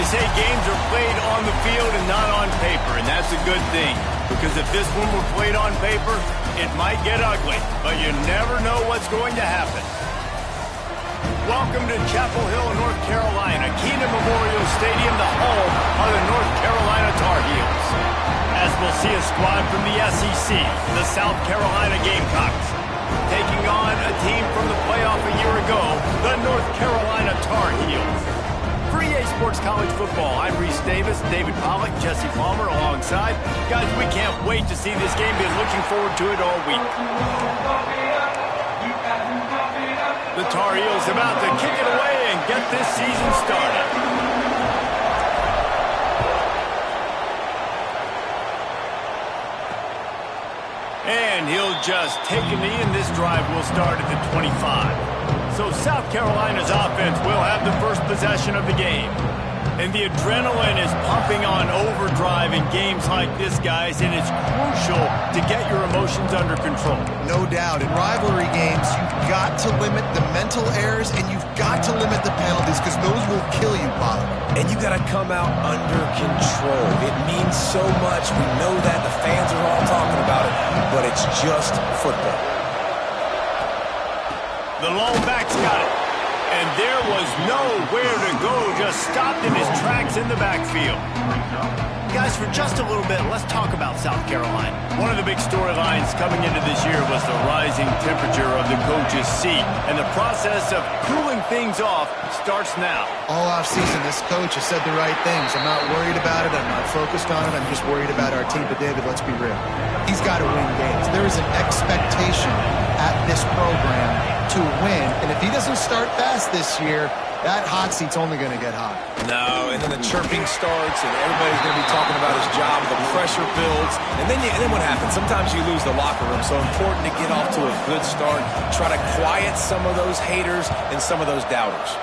They say games are played on the field and not on paper, and that's a good thing. Because if this one were played on paper, it might get ugly, but you never know what's going to happen. Welcome to Chapel Hill, North Carolina, Keenan Memorial Stadium, the home of the North Carolina Tar Heels. As we'll see a squad from the SEC, the South Carolina Gamecocks, taking on a team from the playoff a year ago, the North Carolina Tar Heels. For EA Sports College Football, I'm Reese Davis, David Pollack, Jesse Palmer alongside. Guys, we can't wait to see this game. Been looking forward to it all week. The Tar Heels about to kick it away and get this season started. And he'll just take a knee, and this drive will start at the 25. So South Carolina's offense will have the first possession of the game. And the adrenaline is pumping on overdrive in games like this, guys, and it's crucial to get your emotions under control. No doubt. In rivalry games, you've got to limit the mental errors, and you've got to limit the penalties, because those will kill you, Pollard. And you got to come out under control. It means so much. We know that. The fans are all talking about it, but it's just football. The lone back's got it. And there was nowhere to go, just stopped in his tracks in the backfield. Guys, for just a little bit, let's talk about South Carolina. One of the big storylines coming into this year was the rising temperature of the coach's seat. And the process of cooling things off starts now. All offseason, this coach has said the right things. I'm not worried about it. I'm not focused on it. I'm just worried about our team. But, David, let's be real. He's got to win games. There is an expectation at this program to win. And if he doesn't start fast this year, that hot seat's only going to get hot. No, and then the chirping starts, and everybody's going to be talking about his job. The pressure builds, and then what happens? Sometimes you lose the locker room. So important to get off to a good start. Try to quiet some of those haters and some of those doubters.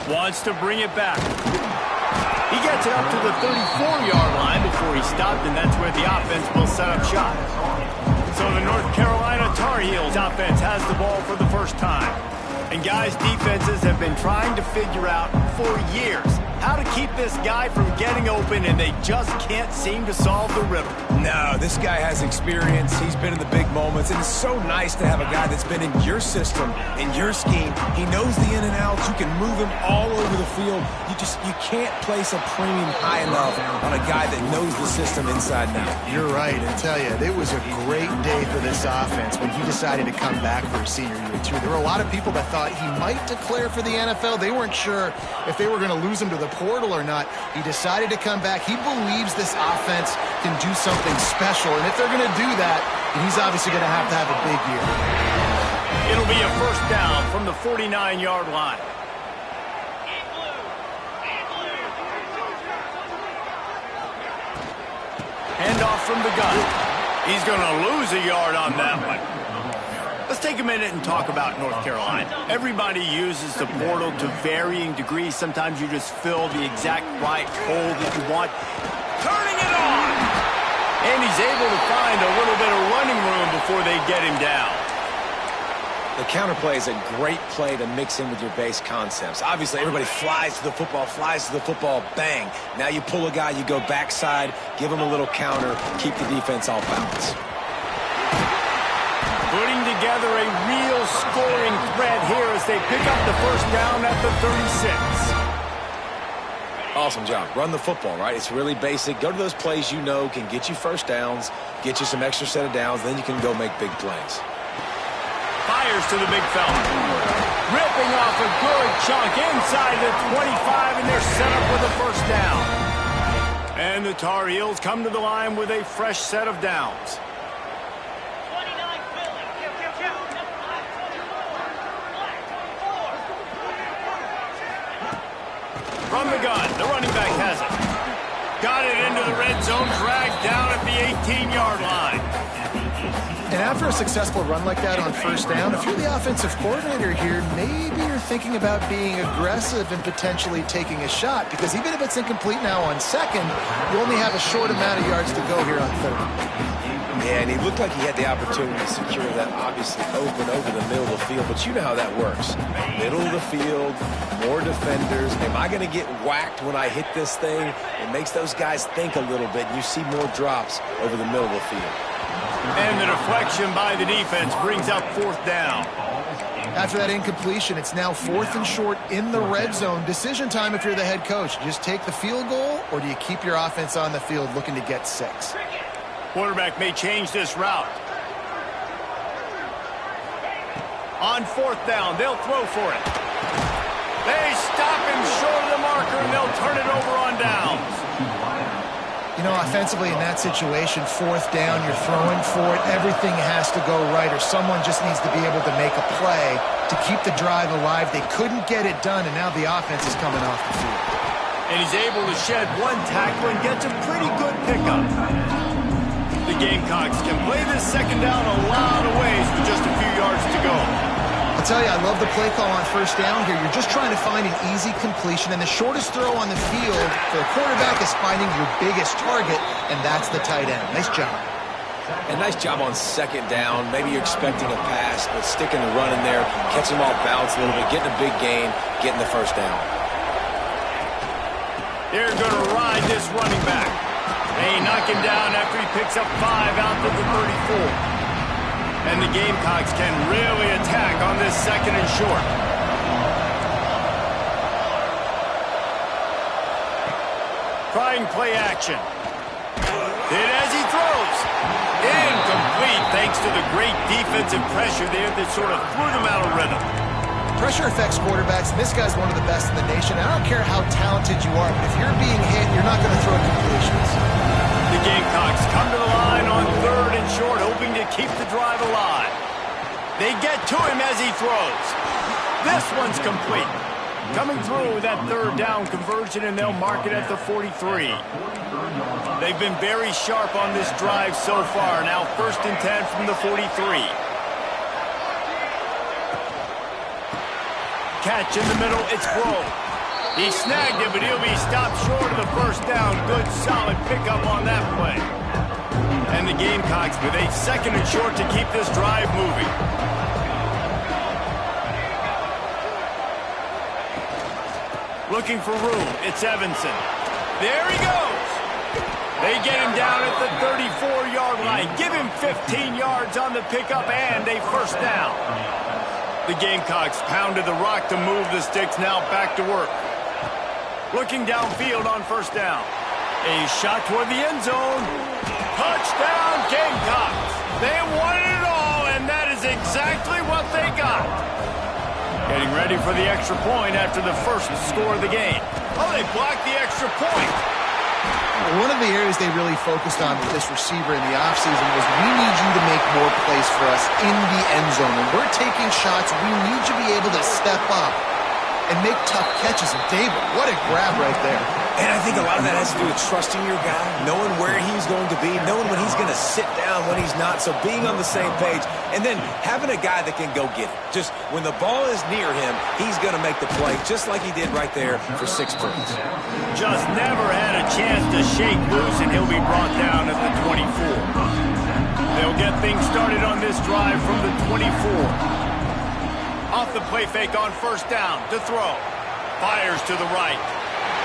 Wants to bring it back. He gets it up to the 34-yard line before he stopped, and that's where the offense will set up shop. So the North Carolina Tar Heels offense has the ball for the first time. And guys, defenses have been trying to figure out for years how to keep this guy from getting open, and they just can't seem to solve the riddle. No, this guy has experience. He's been in the big moments, and it's so nice to have a guy that's been in your system, in your scheme. He knows the in and outs. You can move him all over the field. You can't place a premium high enough on a guy that knows the system inside and out. You're right. I tell you, it was a great day for this offense when he decided to come back for his senior year, too. There were a lot of people that thought he might declare for the NFL. They weren't sure if they were going to lose him to the portal or not. He decided to come back. He believes this offense can do something special, and if they're going to do that, he's obviously going to have a big year. It'll be a first down from the 49-yard line. Handoff from the gun. He's going to lose a yard on that one. Let's take a minute and talk about North Carolina. Everybody uses the portal to varying degrees. Sometimes you just fill the exact right hole that you want. Turning it on! And he's able to find a little bit of running room before they get him down. The counter play is a great play to mix in with your base concepts. Obviously, everybody flies to the football, bang. Now you pull a guy, you go backside, give him a little counter, keep the defense off balance. Putting together a real scoring threat here as they pick up the first down at the 36. Awesome job. Run the football, right? It's really basic. Go to those plays you know can get you first downs, get you some extra set of downs, then you can go make big plays. Fires to the big fella. Ripping off a good chunk inside the 25, and they're set up with a first down. And the Tar Heels come to the line with a fresh set of downs. From the gun, the running back has it. Got it into the red zone, dragged down at the 18-yard line. And after a successful run like that on first down, if you're the offensive coordinator here, maybe you're thinking about being aggressive and potentially taking a shot, because even if it's incomplete now on second, you only have a short amount of yards to go here on third. Yeah, and he looked like he had the opportunity to secure that obviously open over the middle of the field, but you know how that works. Middle of the field, more defenders. Am I going to get whacked when I hit this thing? It makes those guys think a little bit. You see more drops over the middle of the field. And the deflection by the defense brings up 4th down. After that incompletion, it's now 4th and short in the red zone. Decision time if you're the head coach. You just take the field goal, or do you keep your offense on the field looking to get 6? Quarterback may change this route. On 4th down, they'll throw for it. They stop him short of the marker, and they'll turn it over on downs. You know, offensively in that situation, 4th down, you're throwing for it. Everything has to go right, or someone just needs to be able to make a play to keep the drive alive. They couldn't get it done, and now the offense is coming off the field. And he's able to shed 1 tackle and gets a pretty good pickup. The Gamecocks can play this 2nd down a lot of ways with just a few yards to go. I'll tell you, I love the play call on 1st down here. You're just trying to find an easy completion, and the shortest throw on the field for the quarterback is finding your biggest target, and that's the tight end. Nice job. And nice job on 2nd down. Maybe you're expecting a pass, but sticking the run in there, catch them off balance a little bit, getting a big gain, getting the 1st down. They're going to ride this running back. They knock him down after he picks up 5 out to the 34. And the Gamecocks can really attack on this 2nd and short. Trying play action. Hit as he throws. Incomplete thanks to the great defensive pressure there that sort of threw them out of rhythm. Pressure affects quarterbacks, and this guy's one of the best in the nation. I don't care how talented you are, but if you're being hit, you're not going to throw completions. The Gamecocks come to the line on 3rd and short, hoping to keep the drive alive. They get to him as he throws. This one's complete. Coming through with that 3rd down conversion, and they'll mark it at the 43. They've been very sharp on this drive so far. Now 1st and 10 from the 43. Catch in the middle, it's Grove. He snagged it, but he'll be stopped short of the 1st down. Good, solid pickup on that play. And the Gamecocks with a 2nd and short to keep this drive moving. Looking for room, it's Evanson. There he goes. They get him down at the 34-yard line. Give him 15 yards on the pickup and a 1st down. The Gamecocks pounded the rock to move the sticks, now back to work. Looking downfield on 1st down. A shot toward the end zone. Touchdown, Gamecocks. They wanted it all, and that is exactly what they got. Getting ready for the extra point after the 1st score of the game. Oh, they blocked the extra point. One of the areas they really focused on with this receiver in the offseason was we need you to make more plays for us in the end zone. When we're taking shots, we need you to be able to step up and make tough catches. And David, what a grab right there. And I think a lot of that has to do with trusting your guy, knowing where he's going to be, knowing when he's going to sit down, when he's not, so being on the same page, and then having a guy that can go get it. Just when the ball is near him, he's going to make the play, just like he did right there for 6 points. Just never had a chance to shake loose, and he'll be brought down at the 24. They'll get things started on this drive from the 24. Off the play fake on 1st down to throw. Fires to the right.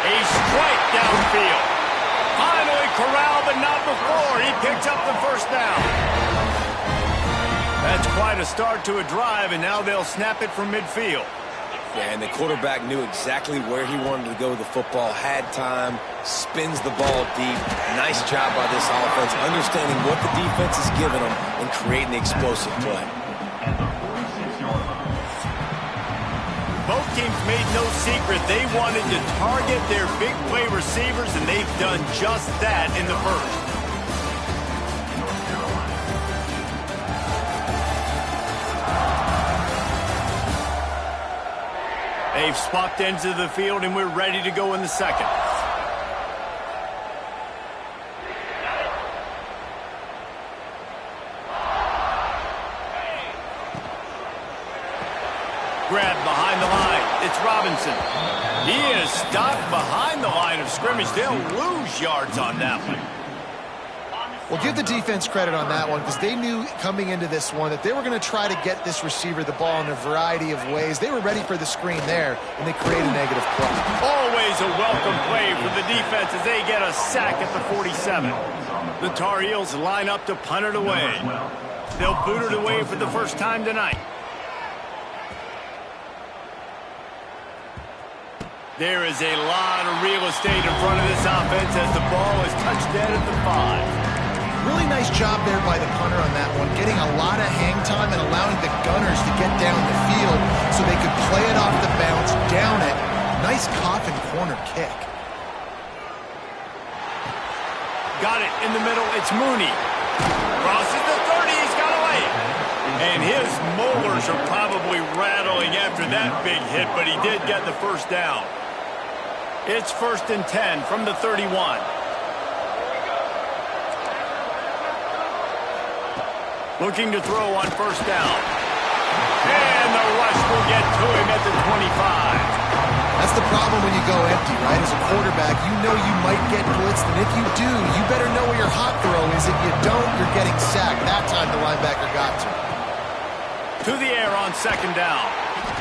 A strike downfield. Finally corralled, but not before. He picks up the 1st down. That's quite a start to a drive, and now they'll snap it from midfield. Yeah, and the quarterback knew exactly where he wanted to go with the football, had time, spins the ball deep. Nice job by this offense, understanding what the defense is giving them and creating the explosive play. Both teams made no secret they wanted to target their big play receivers, and they've done just that in the 1st. They've swapped ends of the field, and we're ready to go in the 2nd. Grab behind the line. It's Robinson. He is stopped behind the line of scrimmage. They'll lose yards on that one. Well, give the defense credit on that one because they knew coming into this one that they were going to try to get this receiver the ball in a variety of ways. They were ready for the screen there, and they create a negative play. Always a welcome play for the defense as they get a sack at the 47. The Tar Heels line up to punt it away. They'll boot it away for the first time tonight. There is a lot of real estate in front of this offense as the ball is touched dead at the 5. Really nice job there by the punter on that one, getting a lot of hang time and allowing the gunners to get down the field so they could play it off the bounce, down it. Nice coffin corner kick. Got it in the middle. It's Mooney. Crosses the 30. He's got away. And his molars are probably rattling after that big hit, but he did get the first down. It's 1st and 10 from the 31. Looking to throw on first down. And the rush will get to him at the 25. That's the problem when you go empty, right? As a quarterback, you know you might get blitzed, and if you do, you better know where your hot throw is. If you don't, you're getting sacked. That time the linebacker got to. To the air on second down.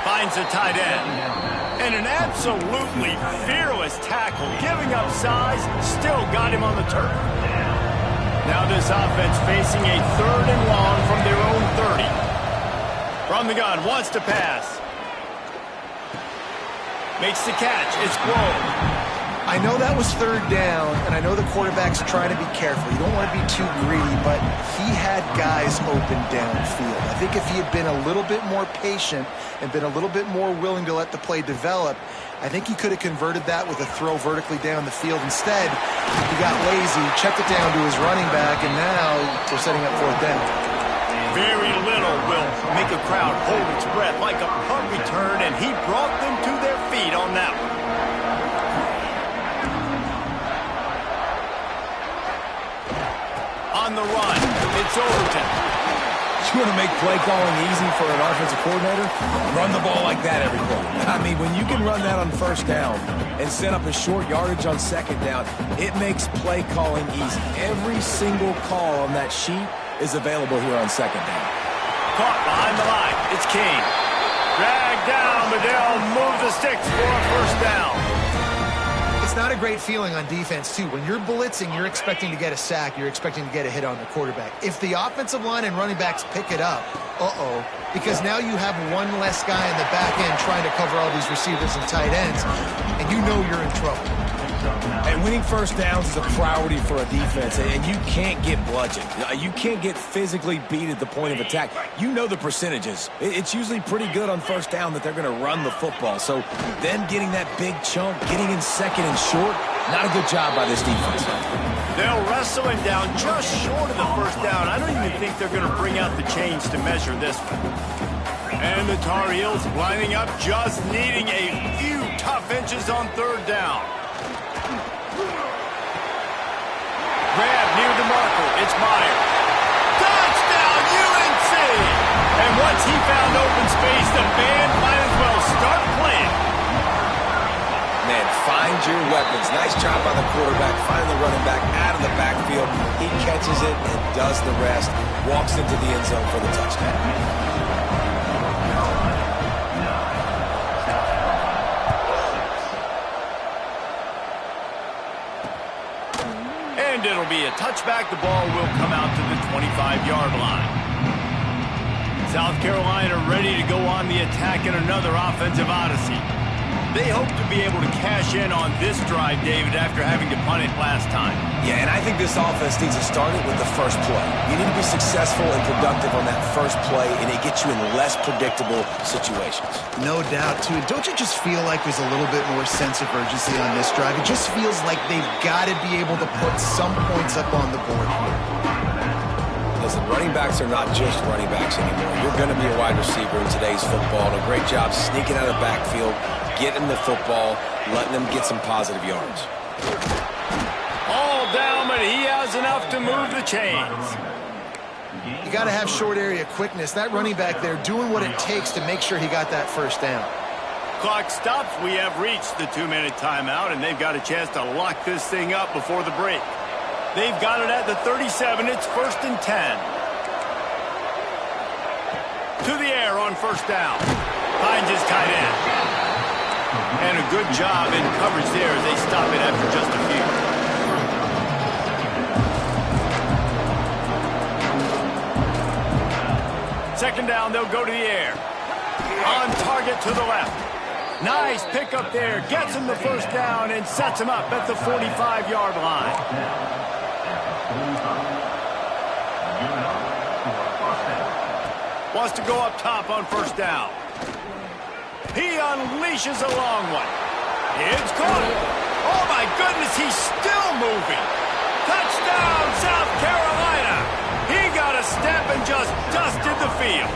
Finds a tight end. And an absolutely fearless tackle. Giving up size, still got him on the turf. Now this offense facing a 3rd and long from their own 30. From the gun, wants to pass. Makes the catch. It's Grove. I know that was 3rd down, and I know the quarterback's trying to be careful. You don't want to be too greedy, but he had guys open downfield. I think if he had been a little bit more patient and been a little bit more willing to let the play develop, I think he could have converted that with a throw vertically down the field. Instead, he got lazy, checked it down to his running back, and now we're setting up 4th down. Very little will make a crowd hold its breath like a punt return, and he brought them to their feet on that one. On the run, it's Overton. You want to make play calling easy for an offensive coordinator? Run the ball like that every play. I mean, when you can run that on first down and set up a short yardage on second down, it makes play calling easy. Every single call on that sheet is available here on second down. Caught behind the line. It's King. Dragged down, but they'll move the sticks for a first down. It's not a great feeling on defense, too. When you're blitzing, you're expecting to get a sack. You're expecting to get a hit on the quarterback. If the offensive line and running backs pick it up, because now you have one less guy in the back end trying to cover all these receivers and tight ends, and you know you're in trouble. And winning first downs is a priority for a defense, and you can't get bludgeoned. You can't get physically beat at the point of attack. You know the percentages. It's usually pretty good on first down that they're going to run the football. So them getting that big chunk, getting in second and short, not a good job by this defense. They'll wrestle him down just short of the first down. I don't even think they're going to bring out the chains to measure this one. And the Tar Heels lining up, just needing a few tough inches on 3rd down. Grab near the marker. It's Meyer. Touchdown, UNC! And once he found open space, the band might as well start playing. Man, find your weapons. Nice job by the quarterback. Find the running back out of the backfield. He catches it and does the rest. Walks into the end zone for the touchdown. And it'll be a touchback. The ball will come out to the 25-yard line. South Carolina ready to go on the attack in another offensive odyssey. They hope to be able to cash in on this drive, David, after having to punt it last time. Yeah, and I think this offense needs to start it with the first play. You need to be successful and productive on that first play, and it gets you in less predictable situations. No doubt, too. Don't you just feel like there's a little bit more sense of urgency on this drive? It just feels like they've got to be able to put some points up on the board here. Listen, running backs are not just running backs anymore. You're going to be a wide receiver in today's football. And a great job sneaking out of the backfield, getting the football, letting them get some positive yards. All down, but he has enough to move the chains. You got to have short area quickness. That running back there doing what it takes to make sure he got that first down. Clock stops. We have reached the 2-minute timeout, and they've got a chance to lock this thing up before the break. They've got it at the 37. It's 1st and 10. To the air on 1st down. Finds his tight end. And a good job in coverage there as they stop it after just a few. 2nd down, they'll go to the air. On target to the left. Nice pickup there. Gets him the 1st down and sets him up at the 45-yard line. Wants to go up top on 1st down. He unleashes a long one. It's caught. Oh, my goodness, he's still moving. Touchdown, South Carolina. He got a step and just dusted the field.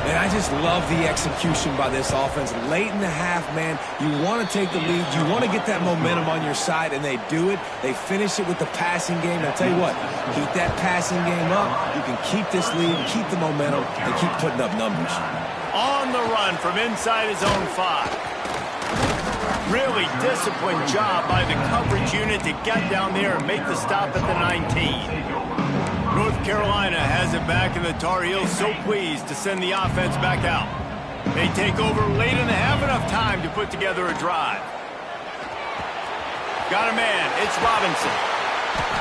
And I just love the execution by this offense. Late in the half, man, you want to take the lead. You want to get that momentum on your side, and they do it. They finish it with the passing game. And I'll tell you what, keep that passing game up. You can keep this lead, keep the momentum, and keep putting up numbers. On the run from inside his own 5. Really disciplined job by the coverage unit to get down there and make the stop at the 19. North Carolina has it back, and the Tar Heels so pleased to send the offense back out. They take over late in the half, enough time to put together a drive. Got a man, it's Robinson.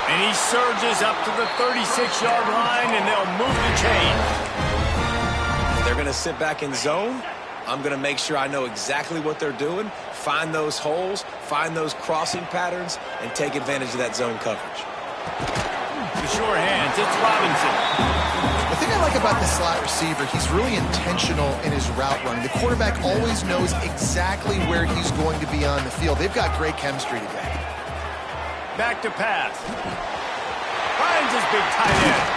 And he surges up to the 36-yard line, and they'll move the chains. They're going to sit back in zone. I'm going to make sure I know exactly what they're doing, find those holes, find those crossing patterns, and take advantage of that zone coverage. The sure hands, it's Robinson. The thing I like about the slot receiver, he's really intentional in his route running. The quarterback always knows exactly where he's going to be on the field. They've got great chemistry together. Back to pass. Finds his big tight end.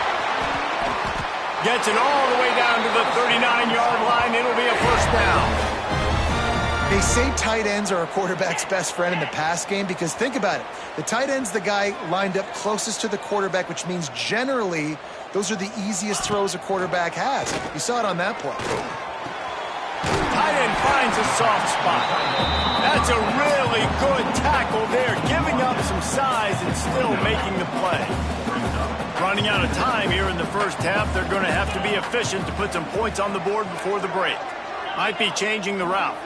Gets it all the way down to the 39-yard line. It'll be a 1st down. They say tight ends are a quarterback's best friend in the pass game because think about it. The tight end's the guy lined up closest to the quarterback, which means generally those are the easiest throws a quarterback has. You saw it on that play. Tight end finds a soft spot. That's a really good tackle there, giving up some size and still making the play. Running out of time here in the 1st half, they're going to have to be efficient to put some points on the board before the break. Might be changing the route.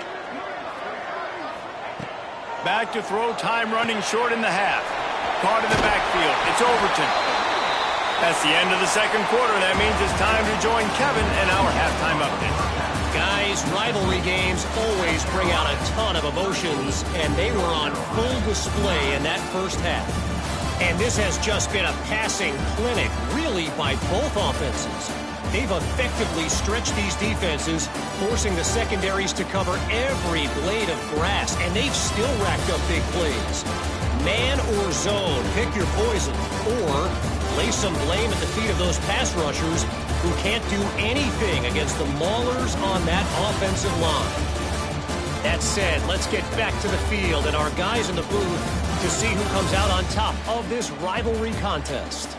Back to throw, time running short in the half. Caught in the backfield. It's Overton. That's the end of the 2nd quarter. That means it's time to join Kevin in our halftime update. Guys, rivalry games always bring out a ton of emotions, and they were on full display in that 1st half. And this has just been a passing clinic, really, by both offenses. They've effectively stretched these defenses, forcing the secondaries to cover every blade of grass, and they've still racked up big plays. Man or zone, pick your poison, or lay some blame at the feet of those pass rushers who can't do anything against the maulers on that offensive line. That said, let's get back to the field and our guys in the booth to see who comes out on top of this rivalry contest.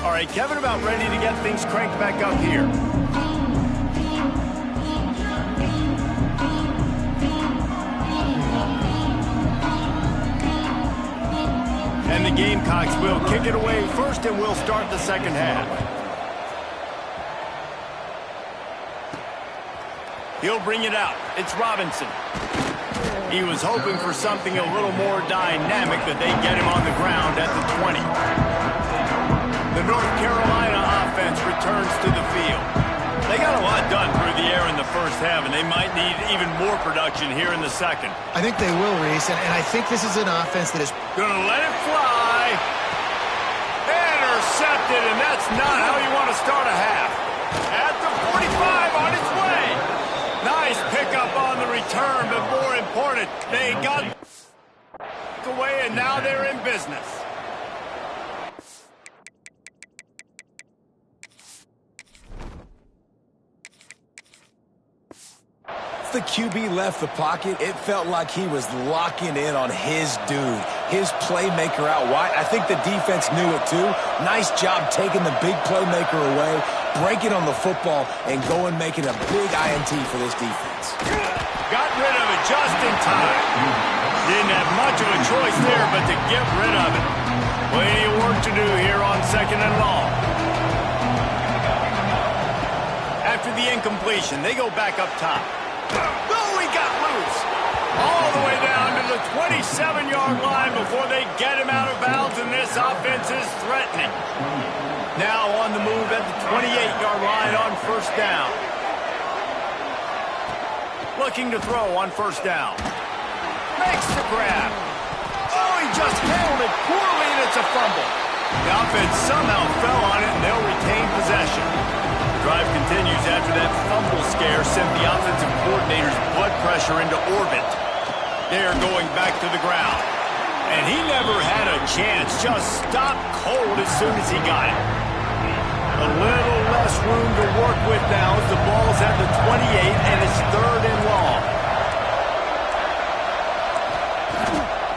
All right, Kevin, about ready to get things cranked back up here. And the Gamecocks will kick it away first, and we'll start the 2nd half. He'll bring it out. It's Robinson. He was hoping for something a little more dynamic, but they get him on the ground at the 20. The North Carolina offense returns to the field. They got a lot done through the air in the 1st half, and they might need even more production here in the 2nd. I think they will, Reese, and I think this is an offense that is Gonna let it fly. Intercepted, and that's not how you want to start a half. At the 45, on its way. Nice pickup on the return, but more important, they got away, and now they're in business. The QB left the pocket, it felt like he was locking in on his dude, his playmaker out wide. I think the defense knew it too. Nice job taking the big playmaker away. break it on the football and go and make it a big INT for this defense. Got rid of it just in time. Didn't have much of a choice there but to get rid of it. Plenty of work to do here on 2nd and long. After the incompletion, they go back up top. Oh, he got loose. All the way down to the 27-yard line before they get him out of bounds, and this offense is threatening. Now on the move at the 28-yard line on 1st down. Looking to throw on 1st down. Makes the grab. Oh, he just handled it poorly, and it's a fumble. The offense somehow fell on it, and they'll retain possession. The drive continues after that fumble scare sent the offensive coordinator's blood pressure into orbit. They're going back to the ground. And he never had a chance. Just stopped cold as soon as he got it. A little less room to work with now as the ball's at the 28 and it's 3rd and long.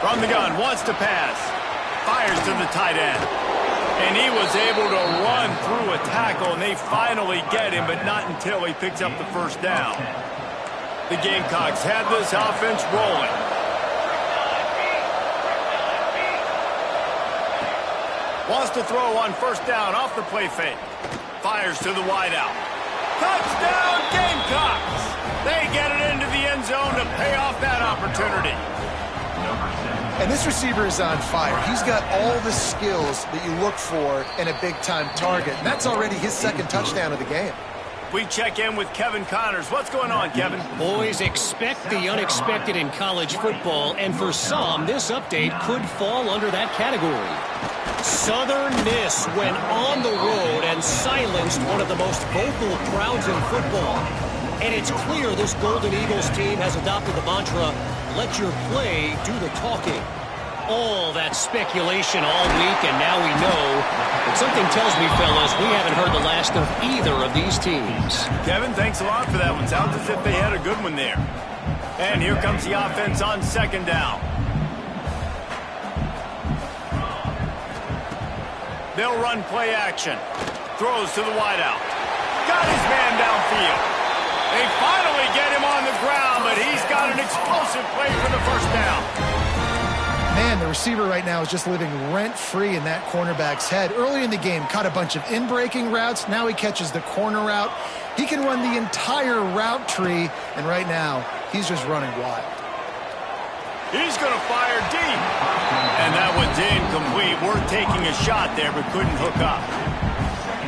From the gun, wants to pass. Fires to the tight end. And he was able to run through a tackle, and they finally get him, but not until he picks up the 1st down. The Gamecocks have this offense rolling. Wants to throw on 1st down off the play fake. Fires to the wideout. Touchdown, Gamecocks! They get it into the end zone to pay off that opportunity. And this receiver is on fire. He's got all the skills that you look for in a big-time target. And that's already his 2nd touchdown of the game. We check in with Kevin Connors. What's going on, Kevin? Boys, expect the unexpected in college football, and for some, this update could fall under that category. Southern Miss went on the road and silenced one of the most vocal crowds in football. And it's clear this Golden Eagles team has adopted the mantra, let your play do the talking. All that speculation all week, and now we know. But something tells me, fellas, we haven't heard the last of either of these teams. Kevin, thanks a lot for that one. Sounds as if they had a good one there. And here comes the offense on 2nd down. They'll run play action. Throws to the wideout. Got his man downfield. They finally get him on the ground, but he's got an explosive play for the 1st down. Man, the receiver right now is just living rent-free in that cornerback's head. Early in the game, caught a bunch of in-breaking routes. Now he catches the corner route. He can run the entire route tree, and right now, he's just running wild. He's going to fire deep. And that one's incomplete. We're taking a shot there, but couldn't hook up.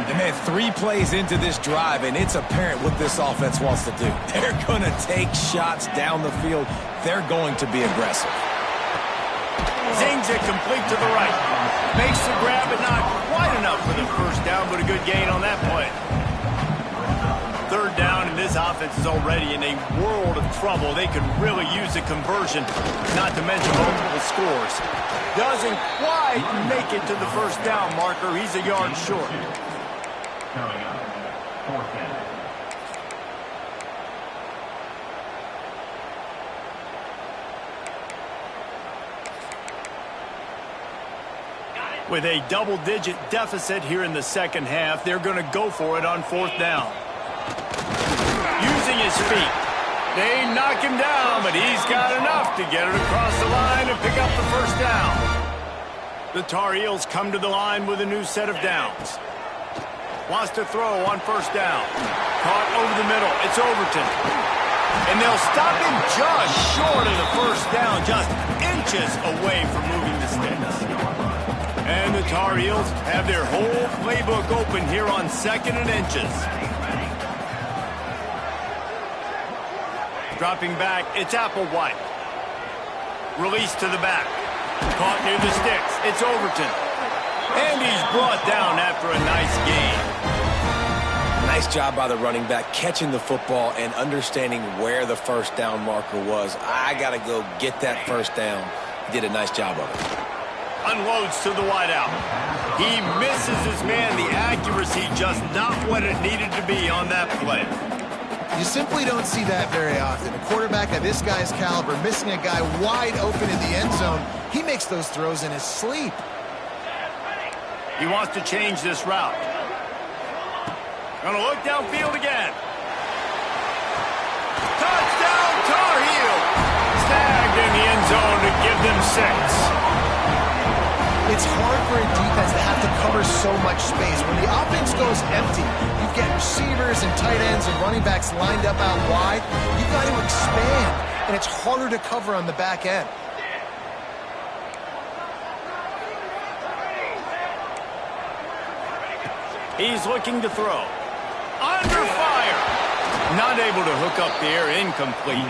And man, 3 plays into this drive, and it's apparent what this offense wants to do. They're going to take shots down the field. They're going to be aggressive. Zings it complete to the right. Makes the grab, but not quite enough for the 1st down, but a good gain on that play. 3rd down, and this offense is already in a world of trouble. They could really use a conversion, not to mention multiple scores. Doesn't quite make it to the 1st down marker. He's a yard short. Coming up, 4th down. With a double-digit deficit here in the 2nd half, they're going to go for it on 4th down. Using his feet. They knock him down, but he's got enough to get it across the line and pick up the 1st down. The Tar Heels come to the line with a new set of downs. Wants to throw on 1st down. Caught over the middle. It's Overton. And they'll stop him just short of the 1st down, just inches away from moving the sticks. And the Tar Heels have their whole playbook open here on 2nd and inches. Dropping back, it's Applewhite. Release to the back. Caught near the sticks. It's Overton. And he's brought down after a nice gain. Nice job by the running back, catching the football and understanding where the 1st down marker was. I got to go get that 1st down. He did a nice job of it. Unloads to the wideout. He misses his man. The accuracy just not what it needed to be on that play. You simply don't see that very often. A quarterback of this guy's caliber missing a guy wide open in the end zone. He makes those throws in his sleep. He wants to change this route. Gonna look downfield again. Touchdown, Tar Heel! Snagged in the end zone to give them 6. It's hard for a defense to have to cover so much space. When the offense goes empty, you get receivers and tight ends and running backs lined up out wide. You've got to expand, and it's harder to cover on the back end. He's looking to throw. Under fire! Not able to hook up there, incomplete.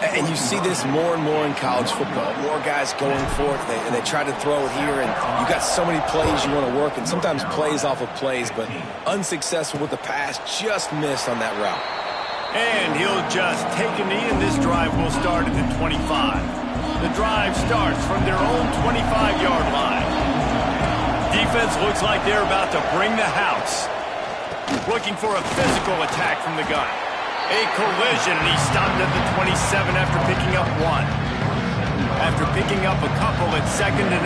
And you see this more and more in college football. More guys going for it, and they try to throw it here, and you got so many plays you want to work, and sometimes plays off of plays, but unsuccessful with the pass, just missed on that route. And he'll just take a knee, and this drive will start at the 25. The drive starts from their own 25-yard line. Defense looks like they're about to bring the house. Looking for a physical attack from the gun. A collision, and he stopped at the 27 after picking up 1. After picking up a couple at 2nd and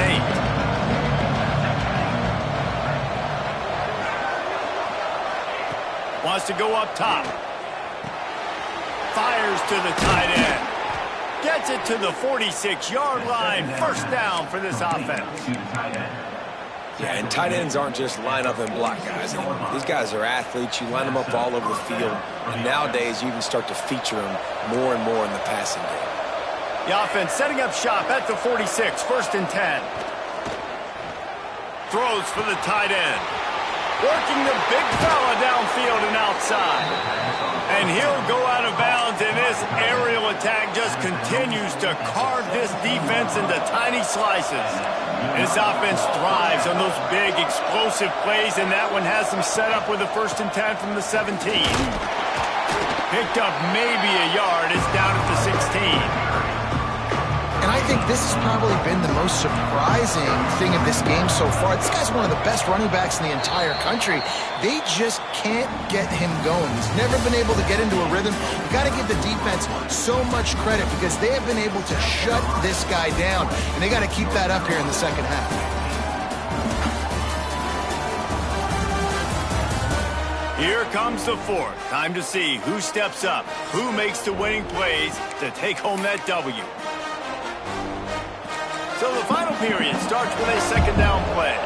8. Wants to go up top. Fires to the tight end. Gets it to the 46-yard line. First down for this offense. Yeah, and tight ends aren't just line up and block guys. These guys are athletes. You line them up all over the field. And nowadays, you can start to feature them more and more in the passing game. The offense setting up shop at the 46, 1st and 10. Throws for the tight end. Working the big fella downfield and outside. And he'll go out of bounds, and this aerial attack just continues to carve this defense into tiny slices. This offense thrives on those big, explosive plays, and that one has them set up with a 1st and 10 from the 17. Picked up maybe a yard. It's down at the 16. And I think this has probably been the most surprising thing of this game so far. This guy's one of the best running backs in the entire country. They just can't get him going. He's never been able to get into a rhythm. You've got to give the defense so much credit because they have been able to shut this guy down. And they got to keep that up here in the second half. Here comes the 4th. Time to see who steps up, who makes the winning plays to take home that W. So the final period starts with a 2nd down play.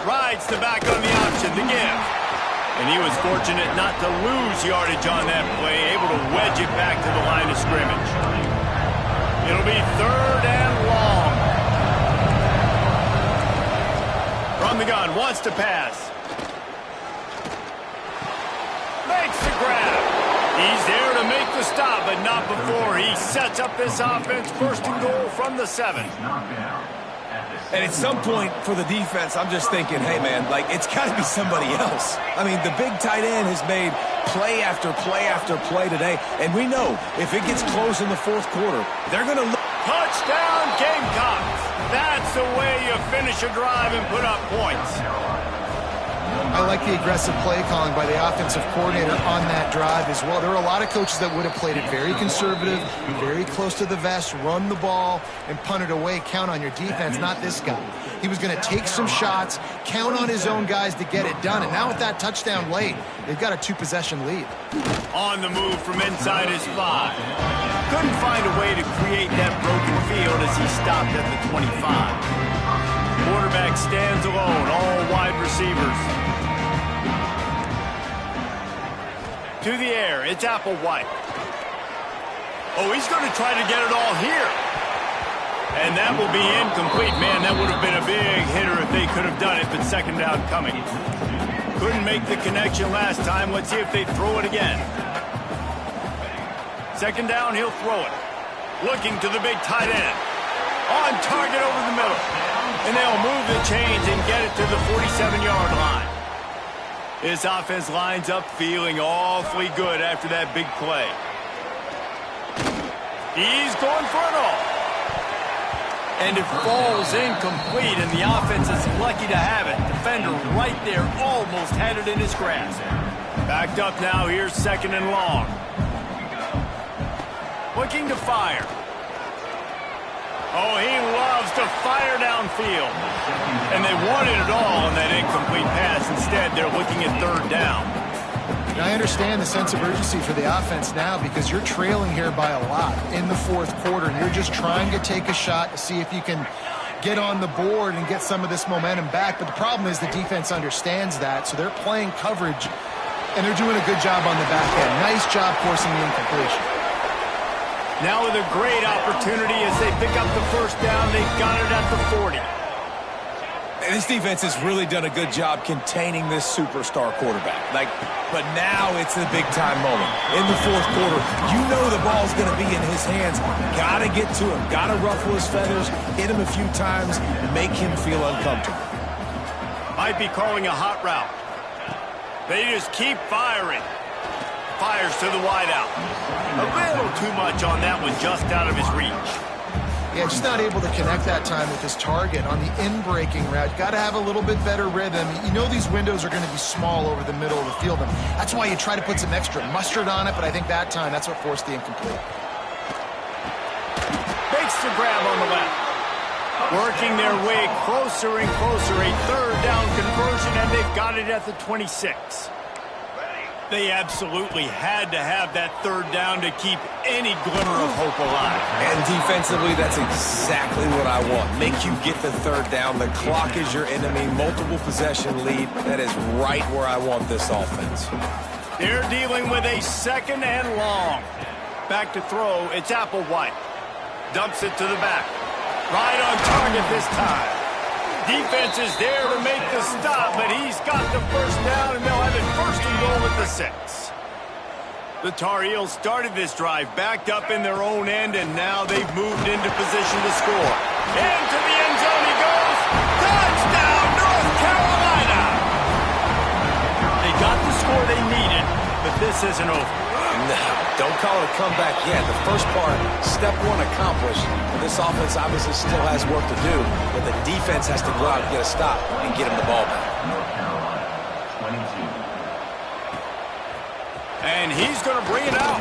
Rides the back on the option to give. And he was fortunate not to lose yardage on that play, able to wedge it back to the line of scrimmage. It'll be 3rd and long. From the gun, wants to pass. Makes the grab. He's there to make the stop, but not before he sets up this offense. 1st and goal from the 7. And at some point for the defense, I'm just thinking, hey, man, like, it's got to be somebody else. I mean, the big tight end has made play after play after play today, and we know if it gets close in the 4th quarter, they're going to look. Touchdown, Gamecocks. That's the way you finish a drive and put up points. I like the aggressive play calling by the offensive coordinator on that drive as well. There were a lot of coaches that would have played it very conservative, very close to the vest, run the ball, and punt it away. Count on your defense, not this guy. He was going to take some shots, count on his own guys to get it done. And now with that touchdown late, they've got a 2-possession lead. On the move from inside his 5. Couldn't find a way to create that broken field as he stopped at the 25. Quarterback stands alone, all wide receivers. To the air, it's Applewhite. Oh, he's going to try to get it all here. And that will be incomplete. Man, that would have been a big hitter if they could have done it, but 2nd down coming. Couldn't make the connection last time. Let's see if they throw it again. 2nd down, he'll throw it. Looking to the big tight end. On target over the middle. And they'll move the chains and get it to the 47-yard line. This offense lines up feeling awfully good after that big play. He's going for it all. And it falls incomplete, and the offense is lucky to have it. Defender right there almost had it in his grasp. Backed up now, here's 2nd and long. Looking to fire. Oh, he loves to fire downfield. And they wanted it all on that incomplete pass. Instead, they're looking at third down. Now, I understand the sense of urgency for the offense now because you're trailing here by a lot in the fourth quarter, and you're just trying to take a shot to see if you can get on the board and get some of this momentum back. But the problem is the defense understands that, so they're playing coverage, and they're doing a good job on the back end. Nice job forcing the incompletion. Now with a great opportunity as they pick up the first down, they've got it at the 40. And this defense has really done a good job containing this superstar quarterback. But now it's the big-time moment. In the fourth quarter, you know the ball's going to be in his hands. Got to get to him. Got to ruffle his feathers, hit him a few times, make him feel uncomfortable. Might be calling a hot route. They just keep firing. Fires to the wideout. A little too much on that one, just out of his reach. Yeah, just not able to connect that time with his target on the in-breaking route. Got to have a little bit better rhythm. You know these windows are going to be small over the middle of the field, and that's why you try to put some extra mustard on it, but I think that time that's what forced the incomplete. Makes the grab on the left. Working their way closer and closer. A third down conversion, and they've got it at the 26. They absolutely had to have that third down to keep any glimmer of hope alive. And defensively, that's exactly what I want. Make you get the third down. The clock is your enemy. Multiple possession lead. That is right where I want this offense. They're dealing with a second and long. Back to throw. It's Applewhite. Dumps it to the back. Right on target this time. Defense is there to make the stop, but he's got the first down, and they'll have it first and goal at the 6. The Tar Heels started this drive, backed up in their own end, and now they've moved into position to score. Into the end zone he goes. Touchdown, North Carolina! They got the score they needed, but this isn't over. No, don't call it a comeback yet. The first part, step one accomplished. This offense obviously still has work to do, but the defense has to go out and get a stop and get him the ball back. North Carolina, 22. And he's going to bring it out.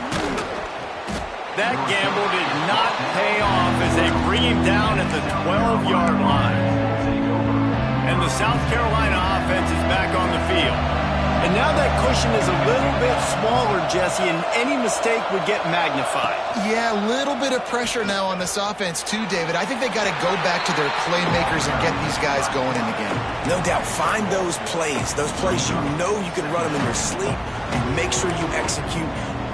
That gamble did not pay off as they bring him down at the 12-yard line. And the South Carolina offense is back on the field. And now that cushion is a little bit smaller, Jesse, and any mistake would get magnified. Yeah, a little bit of pressure now on this offense too, David. I think they got to go back to their playmakers and get these guys going in the game. No doubt. Find those plays you know you can run them in your sleep, and make sure you execute.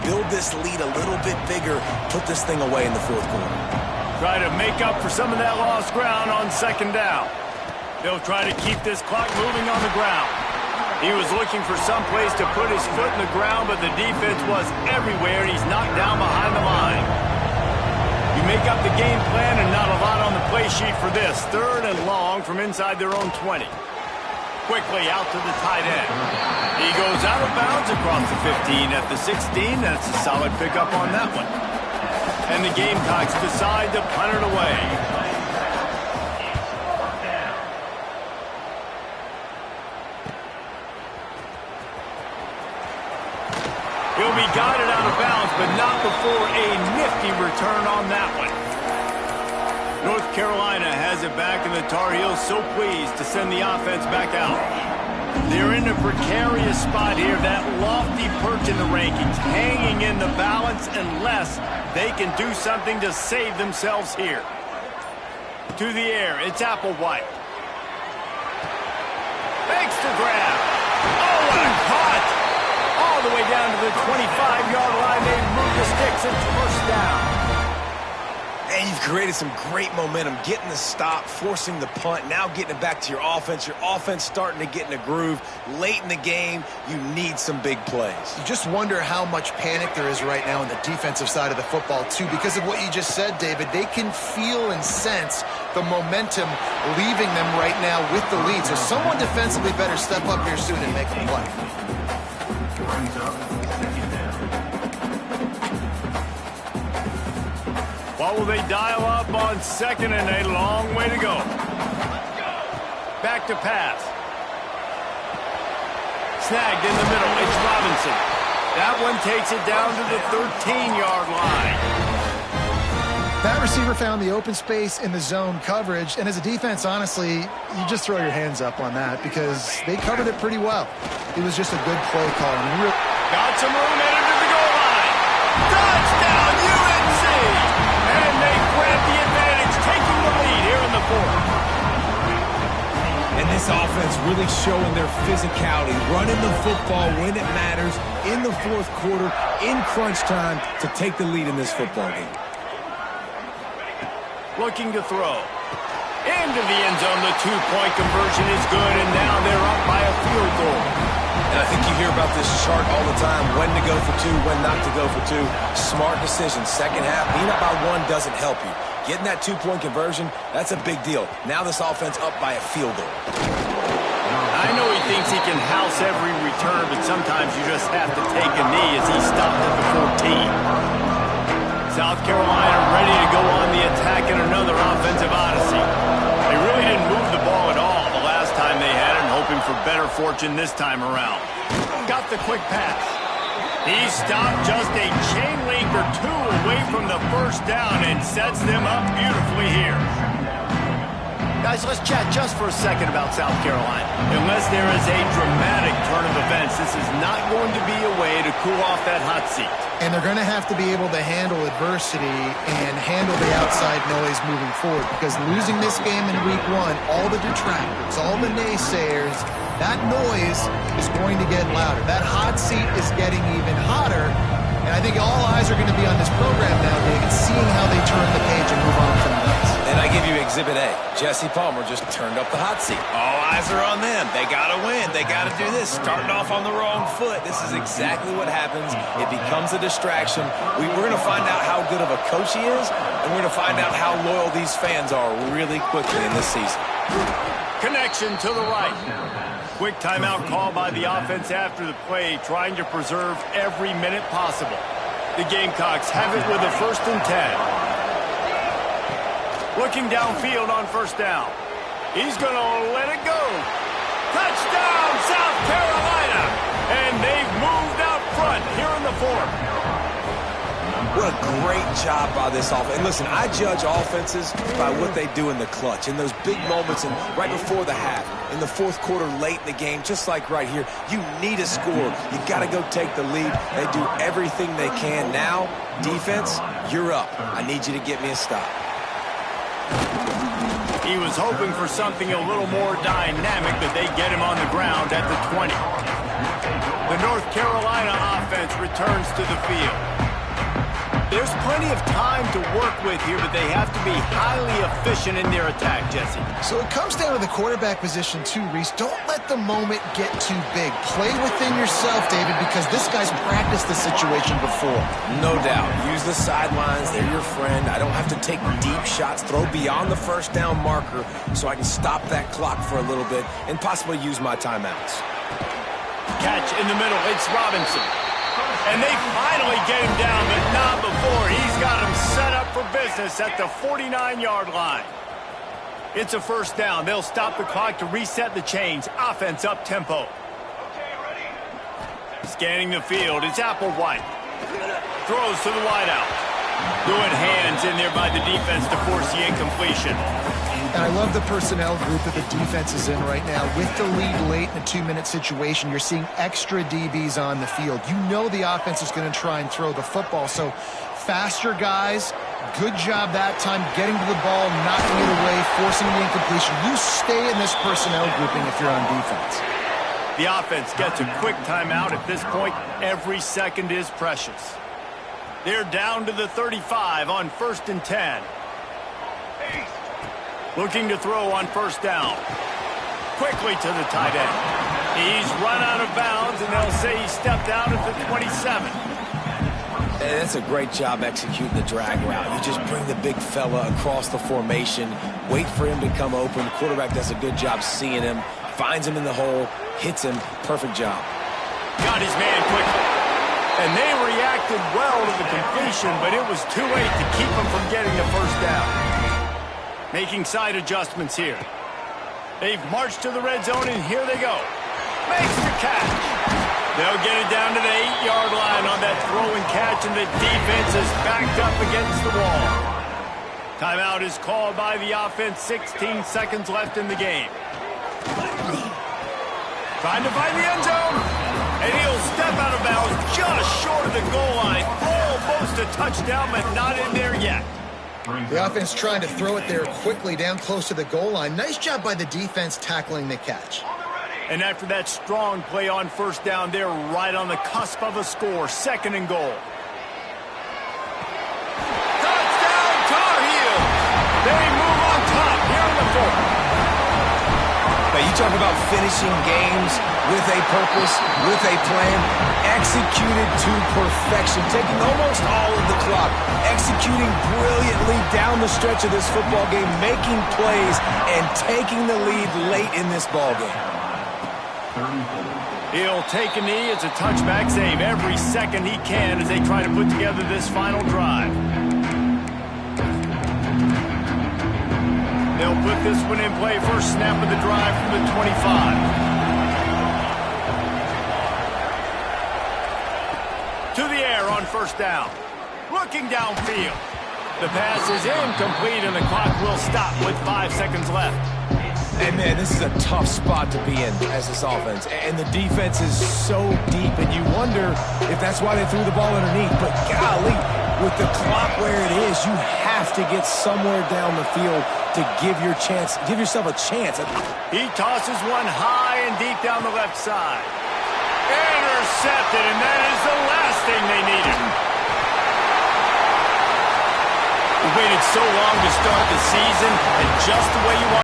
Build this lead a little bit bigger. Put this thing away in the fourth quarter. Try to make up for some of that lost ground on second down. They'll try to keep this clock moving on the ground. He was looking for some place to put his foot in the ground, but the defense was everywhere, and he's knocked down behind the line. You make up the game plan and not a lot on the play sheet for this. Third and long from inside their own 20. Quickly out to the tight end. He goes out of bounds across the 15 at the 16. That's a solid pickup on that one. And the Gamecocks decide to punt it away. He'll be guided out of bounds, but not before a nifty return on that one. North Carolina has it back, and the Tar Heels so pleased to send the offense back out. They're in a precarious spot here, that lofty perch in the rankings, hanging in the balance unless they can do something to save themselves here. To the air, it's Applewhite. Makes the grab. Oh, what a cut! All the way down to the 25-yard line. They move the sticks. It's first down. And you've created some great momentum, getting the stop, forcing the punt, now getting it back to your offense. Your offense starting to get in a groove. Late in the game, you need some big plays. You just wonder how much panic there is right now on the defensive side of the football, too. Because of what you just said, David, they can feel and sense the momentum leaving them right now with the lead. So someone defensively better step up here soon and make a play. Brings up second down. What will they dial up on second, and a long way to go. Back to pass. Snagged in the middle. It's Robinson. That one takes it down to the 13-yard line. That receiver found the open space in the zone coverage, and as a defense, honestly, you just throw your hands up on that because they covered it pretty well. It was just a good play call. Got some room headed to the goal line. Touchdown, UNC! And they grab the advantage, taking the lead here in the fourth. And this offense really showing their physicality, running the football when it matters, in the fourth quarter, in crunch time, to take the lead in this football game. Looking to throw. Into the end zone, the two-point conversion is good, and now they're up by a field goal. And I think you hear about this chart all the time, when to go for two, when not to go for two. Smart decision. Second half, being up by one doesn't help you. Getting that two-point conversion, that's a big deal. Now this offense up by a field goal. I know he thinks he can house every return, but sometimes you just have to take a knee as he stopped at the 14. South Carolina ready to go on the attack in another offensive odyssey. They really didn't move the ball at all the last time they had it, and hoping for better fortune this time around. Got the quick pass. He stopped just a chain link or two away from the first down and sets them up beautifully here. Guys, let's chat just for a second about South Carolina. Unless there is a dramatic turn of events, this is not going to be a way to cool off that hot seat. And they're going to have to be able to handle adversity and handle the outside noise moving forward, because losing this game in week one, all the detractors, all the naysayers, that noise is going to get louder. That hot seat is getting even hotter. And I think all eyes are going to be on this program now, David, seeing how they turn the page and move on from this. And I give you Exhibit A. Jesse Palmer just turned up the hot seat. All eyes are on them. They got to win. They got to do this. Starting off on the wrong foot. This is exactly what happens. It becomes a distraction. We're going to find out how good of a coach he is, and we're going to find out how loyal these fans are really quickly in this season. Connection to the right. Quick timeout call by the offense after the play, trying to preserve every minute possible. The Gamecocks have it with a 1st and 10. Looking downfield on first down. He's going to let it go. Touchdown, South Carolina! And they've moved out front here in the fourth. What a great job by this offense. And listen, I judge offenses by what they do in the clutch, in those big moments and right before the half, in the fourth quarter, late in the game, just like right here. You need a score. You got to go take the lead. They do everything they can. Now, defense, you're up. I need you to get me a stop. He was hoping for something a little more dynamic, but they get him on the ground at the 20. The North Carolina offense returns to the field. There's plenty of time to work with here, but they have to be highly efficient in their attack, Jesse. So it comes down to the quarterback position too, Reese. Don't let the moment get too big. Play within yourself, David, because this guy's practiced this situation before. No doubt. Use the sidelines. They're your friend. I don't have to take deep shots, throw beyond the first down marker so I can stop that clock for a little bit and possibly use my timeouts. Catch in the middle. It's Robinson. And they finally get him down, but not before. He's got him set up for business at the 49-yard line. It's a first down. They'll stop the clock to reset the chains. Offense up tempo. Scanning the field. It's Applewhite. Throws to the wideout. Good hands in there by the defense to force the incompletion. And I love the personnel group that the defense is in right now. With the lead late in a 2-minute situation, you're seeing extra DBs on the field. You know the offense is going to try and throw the football. So faster guys, good job that time getting to the ball, knocking it away, forcing the incompletion. You stay in this personnel grouping if you're on defense. The offense gets a quick timeout. At this point, every second is precious. They're down to the 35 on 1st and 10. Looking to throw on first down. Quickly to the tight end. He's run out of bounds, and they'll say he stepped out at the 27. And that's a great job executing the drag route. You just bring the big fella across the formation, wait for him to come open. The quarterback does a good job seeing him, finds him in the hole, hits him. Perfect job. Got his man quickly. And they reacted well to the completion, but it was too late to keep him from getting the first down. Making side adjustments here. They've marched to the red zone, and here they go. Makes the catch. They'll get it down to the 8-yard line on that throw and catch, and the defense is backed up against the wall. Timeout is called by the offense. 16 seconds left in the game. Trying to find the end zone. And he'll step out of bounds just short of the goal line. Almost a touchdown, but not in there yet. The offense trying to throw it there quickly down close to the goal line. Nice job by the defense tackling the catch. And after that strong play on first down, they're right on the cusp of a score. 2nd and goal. Touchdown, Tar Heels! They move on top here in the 4th. Now, you talk about finishing games with a purpose, with a plan, executed to perfection, taking almost all of the clock, executing brilliantly down the stretch of this football game, making plays, and taking the lead late in this ball game. He'll take a knee. It's a touchback save every second he can as they try to put together this final drive. They'll put this one in play. First snap of the drive from the 25. To the air on first down. Looking downfield. The pass is incomplete, and the clock will stop with 5 seconds left. And, man, this is a tough spot to be in as this offense. And the defense is so deep, and you wonder if that's why they threw the ball underneath. But, golly, with the clock where it is, you have to get somewhere down the field to give yourself a chance. He tosses one high and deep down the left side. Intercepted, and that is the last thing they needed. We waited so long to start the season, and just the way you want.